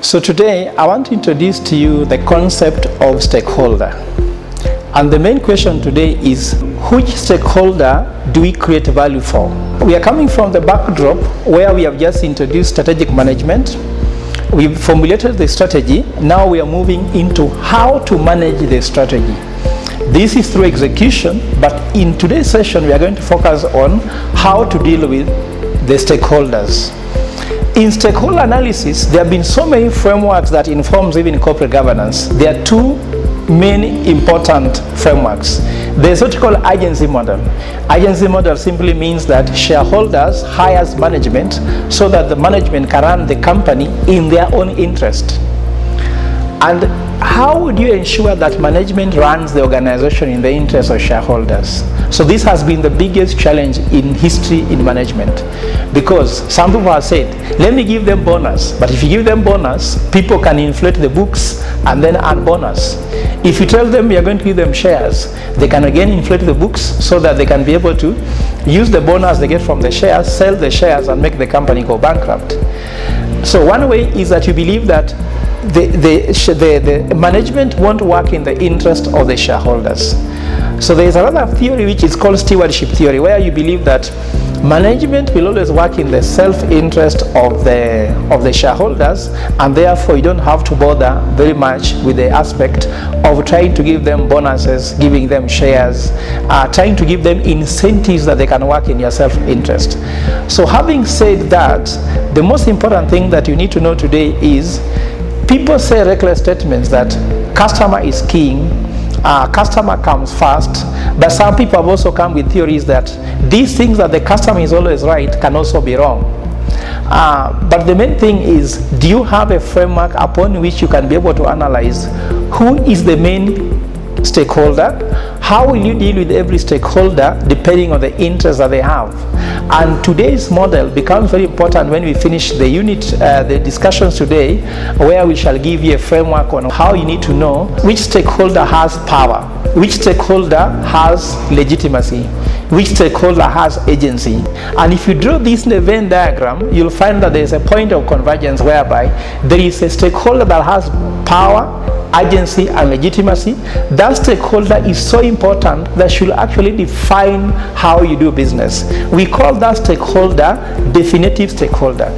So today I want to introduce to you the concept of stakeholder. And the main question today is, which stakeholder do we create value for? We are coming from the backdrop where we have just introduced strategic management. We've formulated the strategy. Now we are moving into how to manage the strategy. This is through execution, but in today's session we are going to focus on how to deal with the stakeholders. In stakeholder analysis, there have been so many frameworks that informs even corporate governance. There are two main important frameworks. There's what you call agency model. Agency model simply means that shareholders hires management so that the management can run the company in their own interest. And how would you ensure that management runs the organization in the interest of shareholders? So this has been the biggest challenge in history in management, because some people have said, let me give them bonus. But if you give them bonus, people can inflate the books and then earn bonus. If you tell them you're going to give them shares, they can again inflate the books so that they can be able to use the bonus they get from the shares, sell the shares and make the company go bankrupt. So one way is that you believe that the management won't work in the interest of the shareholders. So there is another theory which is called Stewardship Theory, where you believe that management will always work in the self-interest of the shareholders, and therefore you don't have to bother very much with the aspect of trying to give them bonuses, giving them shares, trying to give them incentives that they can work in your self-interest. So having said that, the most important thing that you need to know today is, people say reckless statements that customer is king, customer comes first, but some people have also come with theories that these things that the customer is always right can also be wrong. But the main thing is, do you have a framework upon which you can be able to analyze who is the main stakeholder? How will you deal with every stakeholder depending on the interests that they have? And today's model becomes very important when we finish the unit, the discussions today, where we shall give you a framework on how you need to know which stakeholder has power, which stakeholder has legitimacy, which stakeholder has agency. And if you draw this in a Venn diagram, you'll find that there is a point of convergence whereby there is a stakeholder that has power, agency and legitimacy. That stakeholder is so important that should actually define how you do business. We call that stakeholder definitive stakeholder.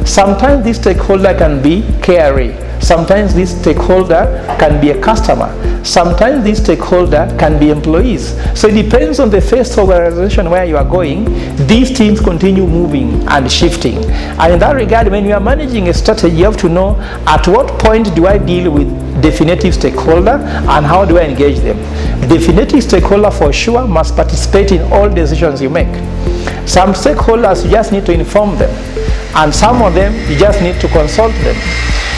Sometimes this stakeholder can be KRA. Sometimes this stakeholder can be a customer. Sometimes this stakeholder can be employees. So it depends on the phase of organization where you are going. These teams continue moving and shifting. And in that regard, when you are managing a strategy, you have to know at what point do I deal with definitive stakeholder and how do I engage them. Definitive stakeholder for sure must participate in all decisions you make. Some stakeholders you just need to inform them, and some of them you just need to consult them,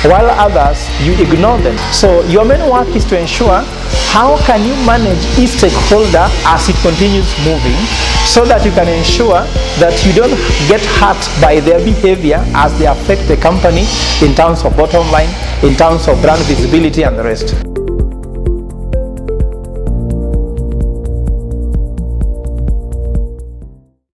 while others you ignore them. So your main work is to ensure how can you manage each stakeholder as it continues moving, so that you can ensure that you don't get hurt by their behavior as they affect the company in terms of bottom line, in terms of brand visibility and the rest.